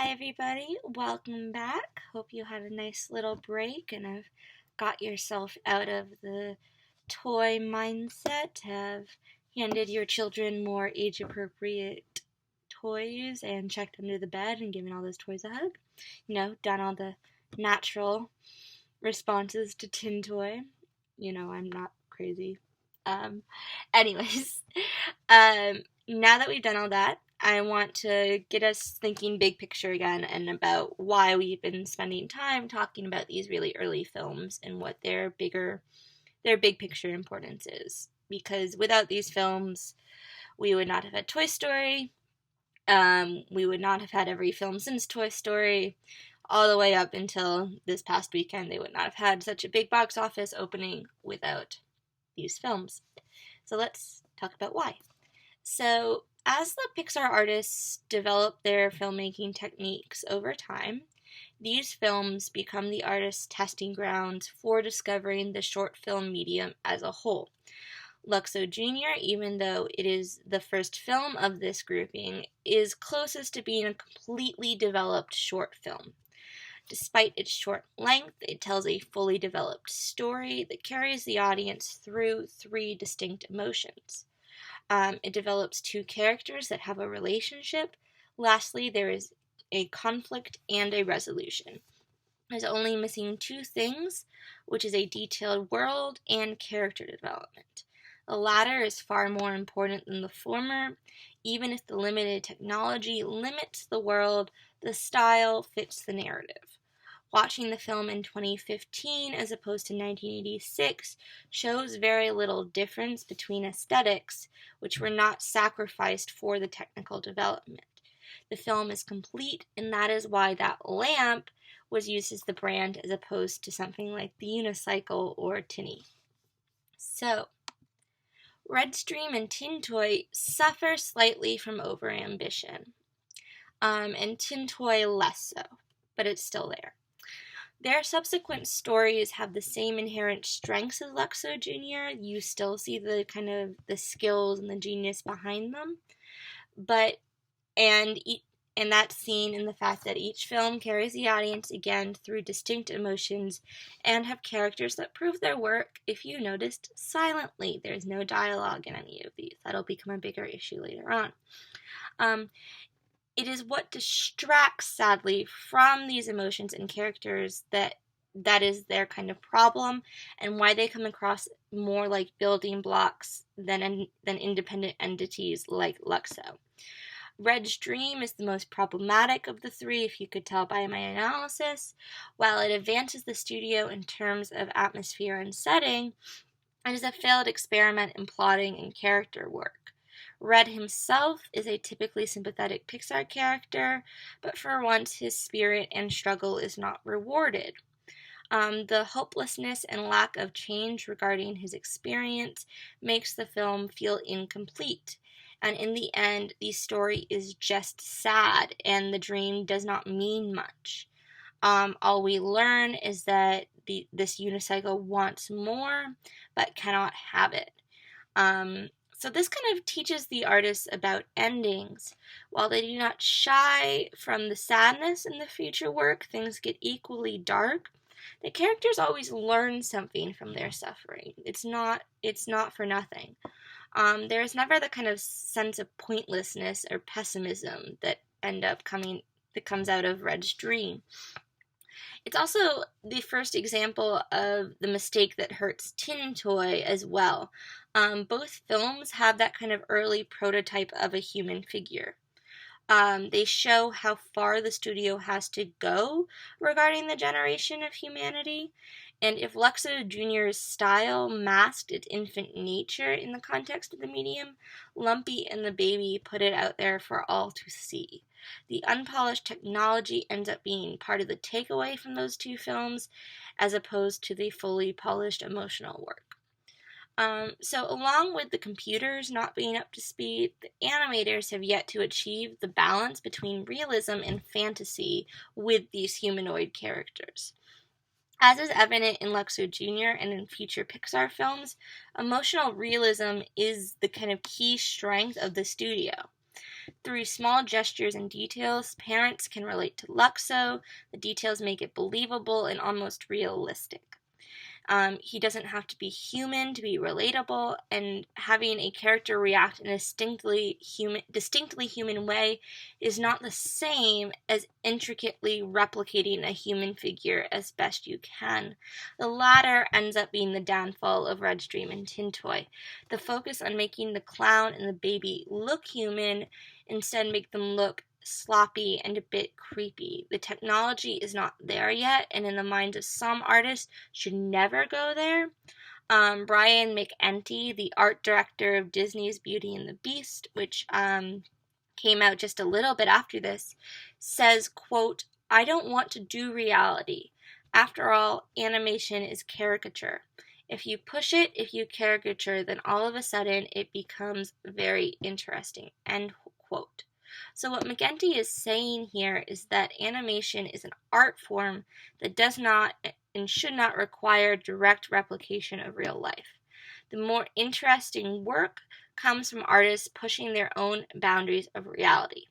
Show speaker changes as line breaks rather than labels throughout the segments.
Hi, everybody. Welcome back. Hope you had a nice little break and have got yourself out of the toy mindset, have handed your children more age appropriate toys and checked under the bed and given all those toys a hug. Done all the natural responses to Tin Toy. I'm not crazy. Um, anyways, now that we've done all that, I want to get us thinking big picture again and about why we've been spending time talking about these really early films and what their big picture importance is. Because without these films, we would not have had Toy Story. We would not have had every film since Toy Story. All the way up until this past weekend, they would not have had such a big box office opening without these films. So let's talk about why. So, as the Pixar artists develop their filmmaking techniques over time, these films become the artists' testing grounds for discovering the short film medium as a whole. Luxo Jr., even though it is the first film of this grouping, is closest to being a completely developed short film. Despite its short length, it tells a fully developed story that carries the audience through three distinct emotions. It develops two characters that have a relationship. Lastly, there is a conflict and a resolution. There's only missing two things, which is a detailed world and character development. The latter is far more important than the former. Even if the limited technology limits the world, the style fits the narrative. Watching the film in 2015 as opposed to 1986 shows very little difference between aesthetics, which were not sacrificed for the technical development. The film is complete, and that is why that lamp was used as the brand as opposed to something like the unicycle or tinny. So, Redstream and Tin Toy suffer slightly from overambition, and Tin Toy less so, but it's still there. Their subsequent stories have the same inherent strengths as Luxo Jr. You still see the kind of the skills and the genius behind them, and that's seen in the fact that each film carries the audience again through distinct emotions and have characters that prove their work, if you noticed, silently. There's no dialogue in any of these. That'll become a bigger issue later on. It is what distracts, sadly, from these emotions and characters that is their kind of problem, and why they come across more like building blocks than independent entities like Luxo. Red's Dream is the most problematic of the three, if you could tell by my analysis. While it advances the studio in terms of atmosphere and setting, it is a failed experiment in plotting and character work. Red himself is a typically sympathetic Pixar character, but for once his spirit and struggle is not rewarded. The hopelessness and lack of change regarding his experience makes the film feel incomplete. And in the end, the story is just sad, and the dream does not mean much. All we learn is that this unicycle wants more, but cannot have it. So this kind of teaches the artists about endings. While they do not shy from the sadness in the future work, things get equally dark. The characters always learn something from their suffering. It's not for nothing. There is never the kind of sense of pointlessness or pessimism that comes out of Red's Dream. It's also the first example of the mistake that hurts Tin Toy as well. Both films have that kind of early prototype of a human figure. They show how far the studio has to go regarding the generation of humanity, and if Luxo Jr.'s style masked its infant nature in the context of the medium, Lumpy and the Baby put it out there for all to see. The unpolished technology ends up being part of the takeaway from those two films, as opposed to the fully polished emotional work. So along with the computers not being up to speed, the animators have yet to achieve the balance between realism and fantasy with these humanoid characters. As is evident in Luxo Jr. and in future Pixar films, emotional realism is the kind of key strength of the studio. Through small gestures and details, parents can relate to Luxo. The details make it believable and almost realistic. He doesn't have to be human to be relatable, and having a character react in a distinctly human way is not the same as intricately replicating a human figure as best you can. The latter ends up being the downfall of Red's Dream and Tin Toy. The focus on making the clown and the baby look human instead make them look sloppy and a bit creepy. The technology is not there yet, and in the minds of some artists should never go there. Brian McEntee, the art director of Disney's Beauty and the Beast, which came out just a little bit after this, says, quote, "I don't want to do reality. After all, animation is caricature. If you push it, if you caricature, then all of a sudden it becomes very interesting," end quote. So what McEntee is saying here is that animation is an art form that does not and should not require direct replication of real life. The more interesting work comes from artists pushing their own boundaries of reality.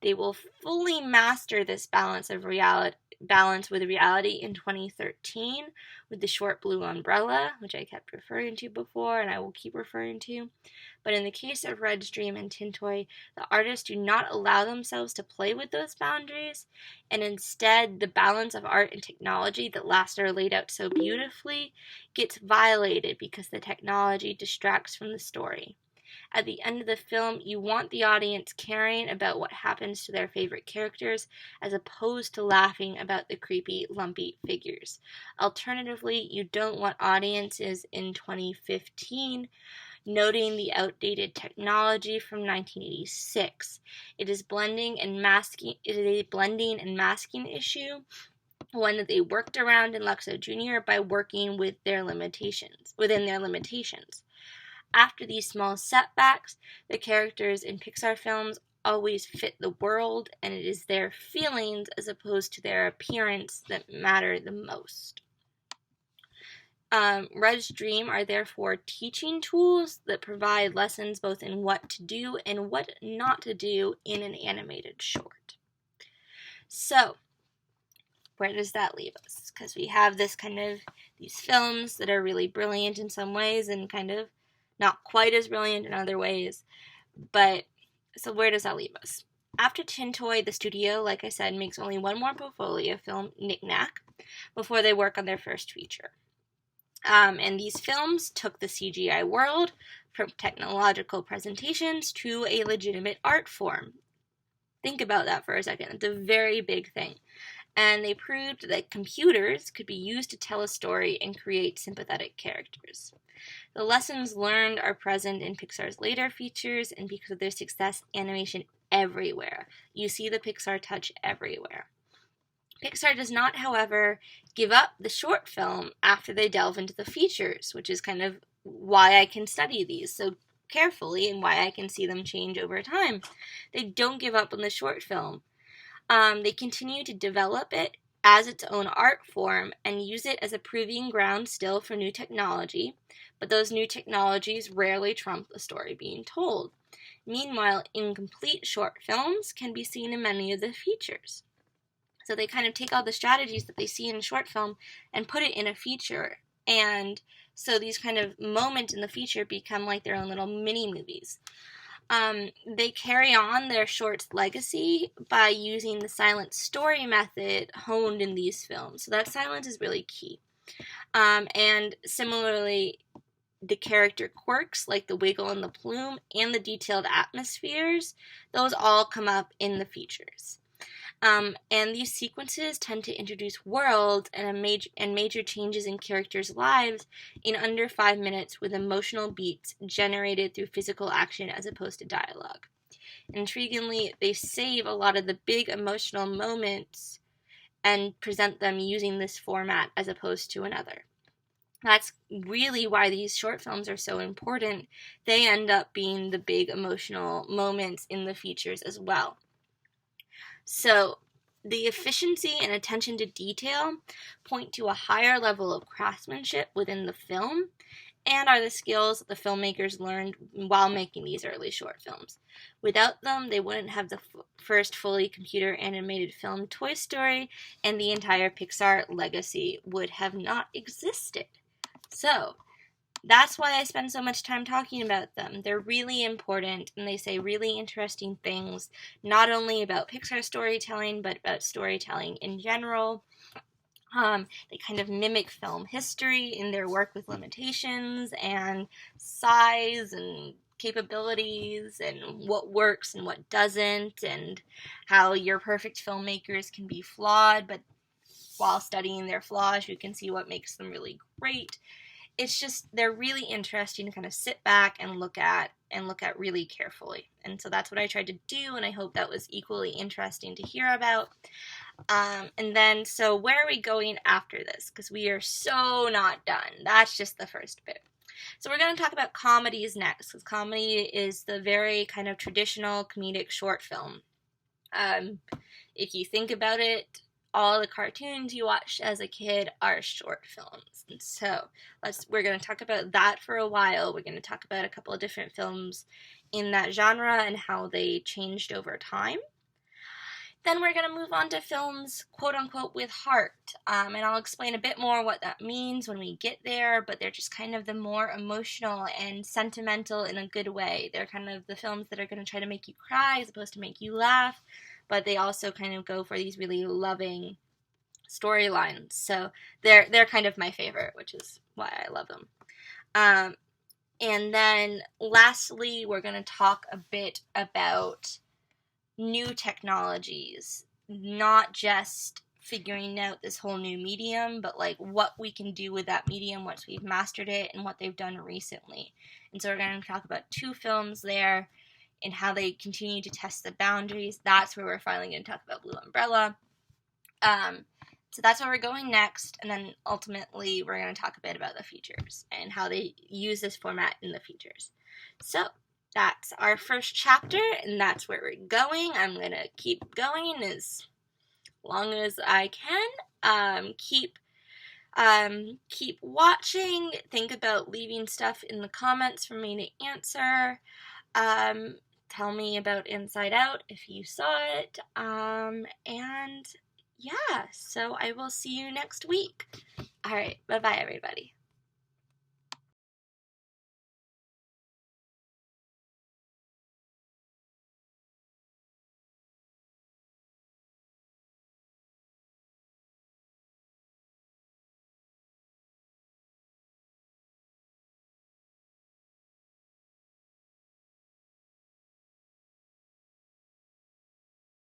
They will fully master this balance with reality in 2013 with the short Blue Umbrella, which I kept referring to before and I will keep referring to. But in the case of Red's Dream and Tin Toy, the artists do not allow themselves to play with those boundaries, and instead the balance of art and technology that Lasseter laid out so beautifully gets violated because the technology distracts from the story. At the end of the film, you want the audience caring about what happens to their favorite characters as opposed to laughing about the creepy, lumpy figures. Alternatively, you don't want audiences in 2015 noting the outdated technology from 1986. It is a blending and masking issue, one that they worked around in Luxo Jr. by working within their limitations. After these small setbacks, the characters in Pixar films always fit the world, and it is their feelings as opposed to their appearance that matter the most. Red's Dream are therefore teaching tools that provide lessons both in what to do and what not to do in an animated short. So, where does that leave us? Because we have these films that are really brilliant in some ways and kind of not quite as brilliant in other ways. But, so where does that leave us? After Tin Toy, the studio, like I said, makes only one more portfolio film, Knick Knack, before they work on their first feature. And these films took the CGI world from technological presentations to a legitimate art form. Think about that for a second. It's a very big thing. And they proved that computers could be used to tell a story and create sympathetic characters. The lessons learned are present in Pixar's later features, and because of their success, animation everywhere. You see the Pixar touch everywhere. Pixar does not, however, give up the short film after they delve into the features, which is kind of why I can study these so carefully and why I can see them change over time. They don't give up on the short film. They continue to develop it as its own art form and use it as a proving ground still for new technology, but those new technologies rarely trump the story being told. Meanwhile, incomplete short films can be seen in many of the features. So they kind of take all the strategies that they see in a short film and put it in a feature. And so these kind of moments in the feature become like their own little mini movies. They carry on their short's legacy by using the silent story method honed in these films. So that silence is really key. And similarly, the character quirks like the wiggle and the plume and the detailed atmospheres, those all come up in the features. And these sequences tend to introduce worlds and major changes in characters' lives in under 5 minutes with emotional beats generated through physical action as opposed to dialogue. Intriguingly, they save a lot of the big emotional moments and present them using this format as opposed to another. That's really why these short films are so important. They end up being the big emotional moments in the features as well. So, the efficiency and attention to detail point to a higher level of craftsmanship within the film, and are the skills that the filmmakers learned while making these early short films. Without them, they wouldn't have the first fully computer animated film Toy Story, and the entire Pixar legacy would have not existed. So, that's why I spend so much time talking about them. They're really important, and they say really interesting things, not only about Pixar storytelling, but about storytelling in general. They kind of mimic film history in their work with limitations and size and capabilities and what works and what doesn't, and how your perfect filmmakers can be flawed, but while studying their flaws, you can see what makes them really great. It's just, they're really interesting to kind of sit back and look at really carefully. And so that's what I tried to do, and I hope that was equally interesting to hear about. And then, so where are we going after this? Because we are so not done. That's just the first bit. So we're going to talk about comedies next, because comedy is the very kind of traditional comedic short film. If you think about it, all the cartoons you watched as a kid are short films. And so we're going to talk about that for a while. We're going to talk about a couple of different films in that genre and how they changed over time. Then we're going to move on to films, quote-unquote, with heart, and I'll explain a bit more what that means when we get there, but they're just kind of the more emotional and sentimental in a good way. They're kind of the films that are going to try to make you cry as opposed to make you laugh, but they also kind of go for these really loving storylines, so they're kind of my favorite, which is why I love them. And then lastly, we're going to talk a bit about new technologies, not just figuring out this whole new medium, but like what we can do with that medium once we've mastered it and what they've done recently. And so we're going to talk about 2 films there and how they continue to test the boundaries. That's where we're finally going to talk about Blue Umbrella. So that's where we're going next, and then ultimately we're going to talk a bit about the features and how they use this format in the features. So that's our first chapter, and that's where we're going. I'm going to keep going as long as I can. Keep watching. Think about leaving stuff in the comments for me to answer. Tell me about Inside Out if you saw it. And yeah, so I will see you next week. All right, bye-bye, everybody.